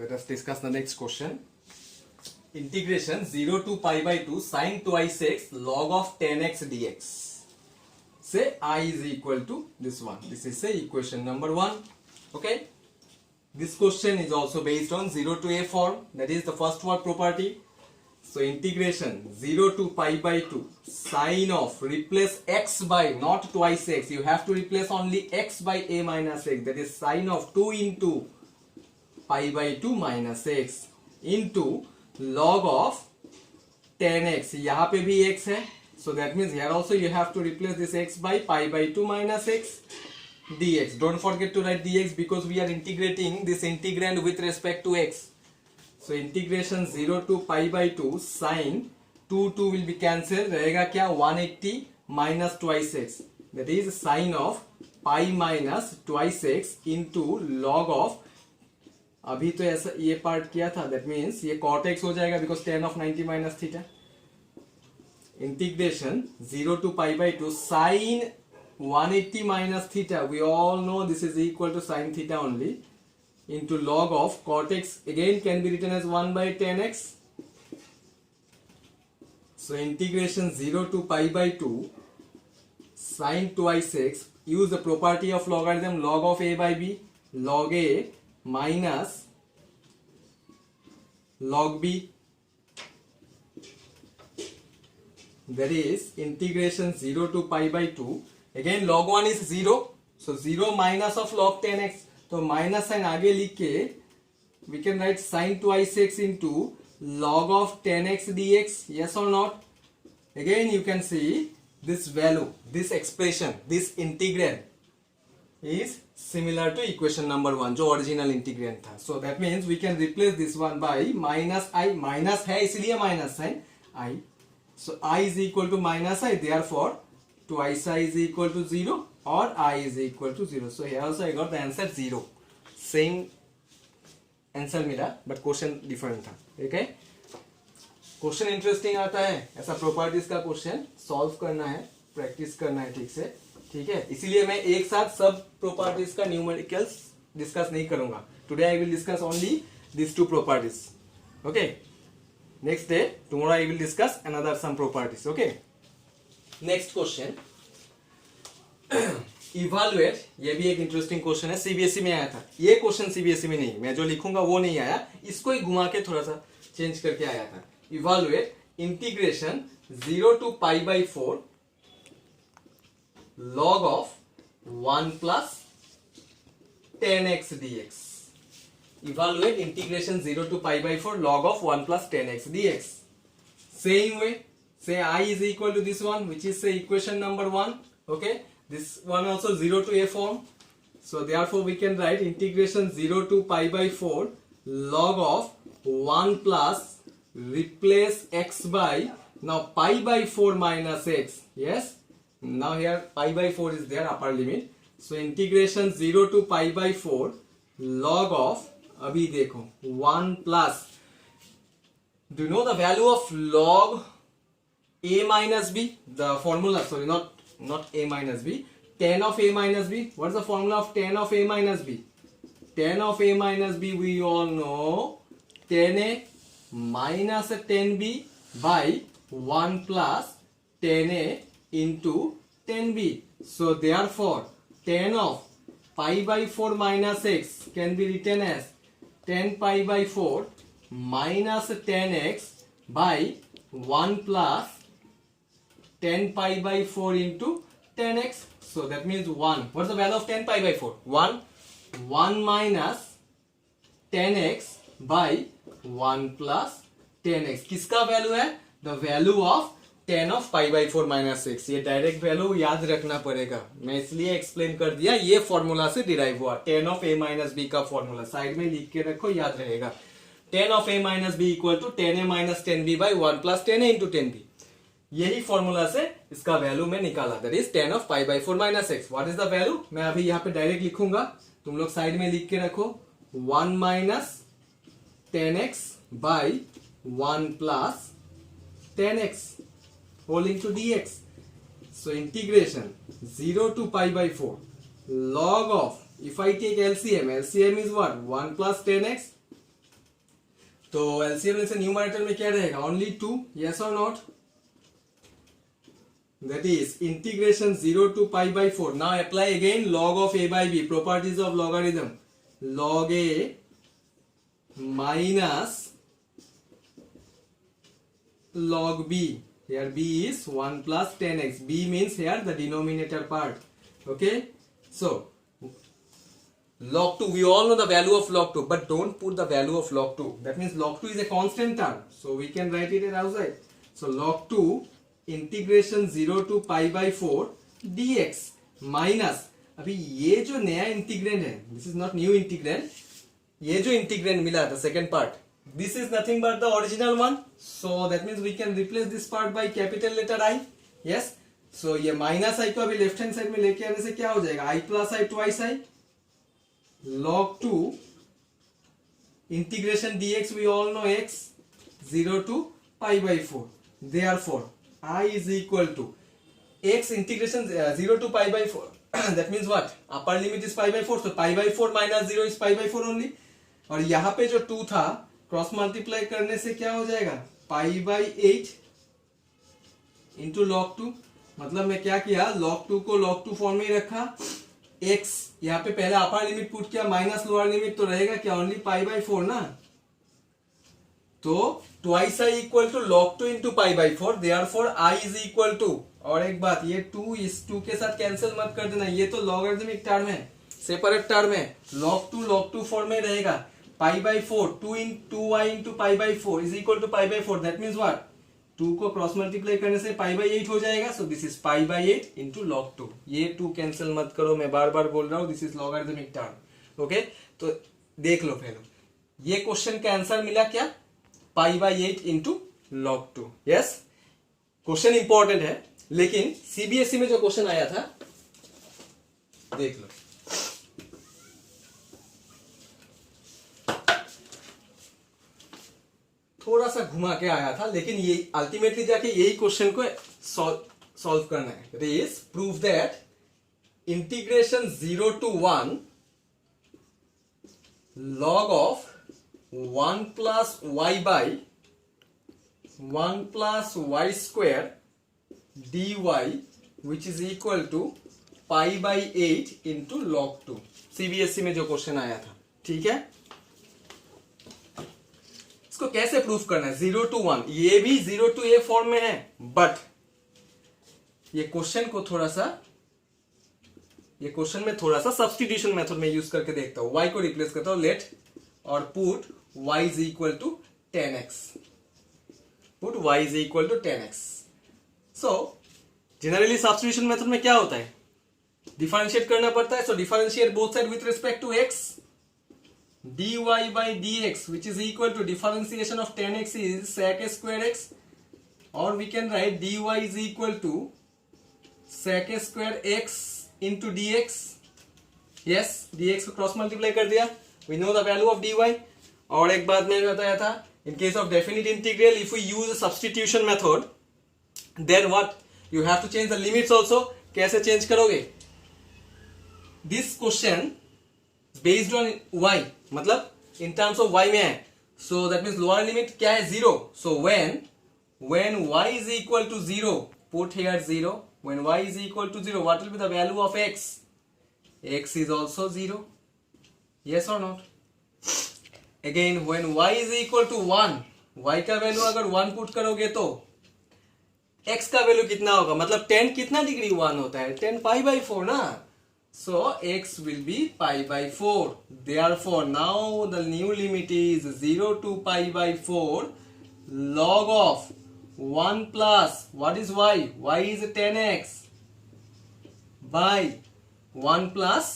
let us discuss the next question. Integration 0 to pi by 2 sin twice x log of 10x dx. Say I is equal to this one. This is say equation number 1. Okay. This question is also based on 0 to a form. That is the first word property. So integration 0 to pi by 2 sin of, replace x by not twice x. You have to replace only x by a minus x. That is sin of 2 into pi by 2 minus x into log of 10x. यहाँ पे भी x है. So that means here also you have to replace this x by pi by 2 minus x dx. Don't forget to write dx because we are integrating this integrand with respect to x. So integration 0 to pi by 2 sin 2 will be cancelled. रहेगा क्या 180 minus twice x. That is sin of pi minus twice x into log of, अभी तो ऐसा ये part किया था, that means ये cot x हो जाएगा because tan of 90 minus theta. Integration 0 to pi by 2 sin 180 minus theta, we all know this is equal to sin theta only, into log of cot x, again can be written as 1 by 10x. So integration 0 to pi by 2 sin twice x, use the property of logarithm log of a by b, log a minus log b. That is integration 0 to pi by 2. Again log 1 is 0. So 0 minus of log 10x. तो minus sign आगे लिख के we can write sin twice x into log of 10x dx. Yes or not? Again you can see this value, this expression, this integrand is similar to equation number 1 जो original integrand था. So that means we can replace this one by minus I. Minus है इसलिए minus sign I. So I is equal to minus I, therefore twice I is equal to 0 or I is equal to 0. So here also I got the answer 0. Same answer मिला but question different था. ठीक है. Question interesting आता है, ऐसा properties का question solve करना है, प्रैक्टिस करना है ठीक से. ठीक है, इसीलिए मैं एक साथ सब प्रॉपर्टीज का न्यूमेरिकल्स डिस्कस नहीं करूंगा. Today I will discuss only this two properties. Okay, next day tomorrow I will discuss another some properties. Okay, next question evaluate. ये भी एक इंटरेस्टिंग क्वेश्चन है, सीबीएसई में आया था. ये क्वेश्चन सीबीएसई में नहीं, मैं जो लिखूंगा वो नहीं आया, इसको ही घुमा के थोड़ा सा चेंज करके आया था. Evaluate integration 0 to pi by 4 log of 1 plus 10x dx. Evaluate integration 0 to pi by 4 log of 1 plus 10x dx. Same way, say I is equal to this one, which is say equation number 1. Okay, this one also 0 to a form. So therefore we can write integration 0 to pi by 4 log of 1 plus, replace x by, now pi by 4 minus x. Yes, now here pi by 4 is there, upper limit. So integration 0 to pi by 4 log of, अभी देखो 1 plus, do you know the value of log a minus b? The formula, sorry, not a minus b, tan of a minus b. What is the formula of tan of a minus b? Tan of a minus b we all know, tan a minus 10b by 1 plus 10a into 10b. So therefore tan of pi by 4 minus x can be written as 10 pi by 4 minus 10x by 1 plus 10 pi by 4 into 10x. So that means 1. What is the value of 10 pi by 4? 1. 1 minus 10x by 1 plus 10x. किसका value है? The value of tan of pi by 4 minus x. ये direct value याद रखना पड़ेगा, मैं इसलिए explain कर दिया. ये फॉर्मूला से डिराइव हुआ, tan of a minus b का फॉर्मूला साइड में लिख के रखो, याद रहेगा. tan of a minus b equal to tan a minus 10b by 1 plus tan a into 10b. यही फॉर्मूला से इसका वैल्यू में निकाला, that is tan of pi by 4 minus x. What is the value? मैं अभी यहाँ पे direct लिखूंगा, तुम लोग साइड में लिख के रखो. 1 minus 10x by 1 plus 10x whole into dx. So integration 0 to pi by 4 log of, if I take LCM, LCM is what? 1 plus 10x तो एलसीएम में से न्यूमरेटर में क्या रहेगा, ओनली 2, यस और not? That is integration 0 to pi by 4. Now apply again log of a by b, properties of logarithm. log a minus log b. Here b is 1 plus 10x. b means here the denominator part. Okay, so log 2, we all know the value of log 2, but don't put the value of log 2. That means log 2 is a constant term, so we can write it outside. So log 2 integration 0 to pi by 4 dx minus, अभी ये जो नया integrand है, this is not new integrand, ये जो integrand मिला था second part, this is nothing but the original one. So that means we can replace this part by capital letter I. Yes, so ये माइनस आई को अभी left hand side में लेके आने से क्या हो जाएगा, I plus I twice I. log 2 integration dx, we all know x 0 to pi by 4. Therefore I is equal to x integration 0 to pi by 4. That means what, upper limit is pi by 4, so pi by 4 minus 0 is pi by 4 only. और यहाँ पे जो 2 था cross multiply करने से क्या हो जाएगा, pi by 8 into log 2. मतलब मैं क्या किया, log 2 को log 2 फॉर्म में ही रखा. x यहाँ पे पहले अपर लिमिट पुट किया, माइनस लोअर लिमिट तो रहेगा क्या, ओनली पाई बाई 4 ना. तो twice I equal to log 2 into pi by 4. Therefore i is equal to, और एक बात, ये 2 इस 2 के साथ कैंसिल मत कर देना, ये तो लॉगरिथमिक टर्म है, सेपरेट टर्म है. log 2 फॉर्म में रहेगा, pi by 4 2 y into pi by 4 is equal to pi by 4. That means what, 2 को क्रॉस मल्टीप्लाई करने से पाई बाई 8 हो जाएगा. So this is pi by 8 into log 2. ये 2 कैंसिल मत करो, मैं बार बार बोल रहा हूँ, this is logarithmic term. Okay, तो देख लो पहले, ये क्वेश्चन का आंसर मिला क्या, pi by 8 into log 2. Yes, question important है, लेकिन सीबीएसई में जो क्वेश्चन आया था देख लो. थोड़ा सा घुमा के आया था, लेकिन ये अल्टीमेटली जाके यही क्वेश्चन को सॉल्व करना है. It is prove that integration 0 to 1 log of 1 plus y by 1 plus y square dy which is equal to pi by 8 into log 2. CBSE में जो क्वेश्चन आया था, ठीक है. इसको कैसे प्रूफ करना है, 0 to 1, ये भी 0 to a फॉर्म में है, बट ये क्वेश्चन में थोड़ा सा सब्स्टिट्यूशन मेथड में यूज करके देखता हूं. y को रिप्लेस करता हूं, लेट और put y is equal to 10x. Put y is equal to 10x. So generally substitution method में क्या होता है, डिफरेंशिएट करना पड़ता है. So differentiate both side with respect to x. dy by dx which is equal to differentiation of 10x is sec square x, or we can write dy is equal to sec square x into dx. yes, dx को cross multiply कर दिया, we know the value of dy. और एक बात मैंने बताया था, in case of definite integral if we use a substitution method then what, you have to change the limits also. कैसे चेंज करोगे, this question based on y, मतलब in terms of y में है, so that means lower limit क्या है, 0. so when y is equal to 0, put here 0. when y is equal to 0, what will be the value of x? x is also 0. yes or not? again when y is equal to 1, y का value अगर 1 put करोगे तो x का value कितना होगा, मतलब 10 कितना degree 1 होता है, 10 पाई बाई 4 ना. So x will be pi by 4. Therefore now the new limit is 0 to pi by 4 log of 1 plus, what is y? y is 10x by 1 plus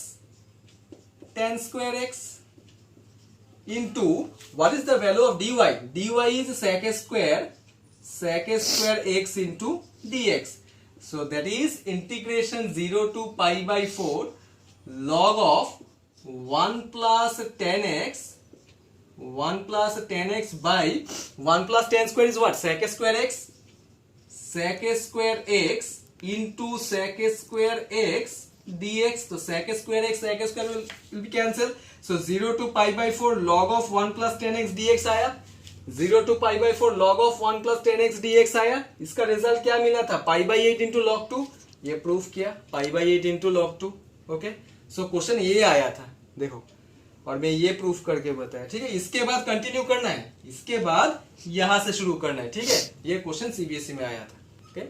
10 square x into, what is the value of dy? dy is sec square x into dx. So that is integration 0 to pi by 4 log of 1 plus 10x by 1 plus 10 square is what, sec square x into sec square x dx. So sec square will be cancelled. So 0 to pi by 4 log of 1 plus 10x dx आया. 0 to pi by 4 log of 1 plus 10x dx आया। इसका result क्या मिला था? Pi by 8 into log 2। ये proof किया, pi by 8 into log 2। Okay, so question ये आया था, देखो, और मैं ये प्रूफ करके बताया। ठीक है, इसके बाद कंटिन्यू करना है, इसके बाद यहां से शुरू करना है। ठीक है, ये क्वेश्चन सीबीएसई में आया था। ओके।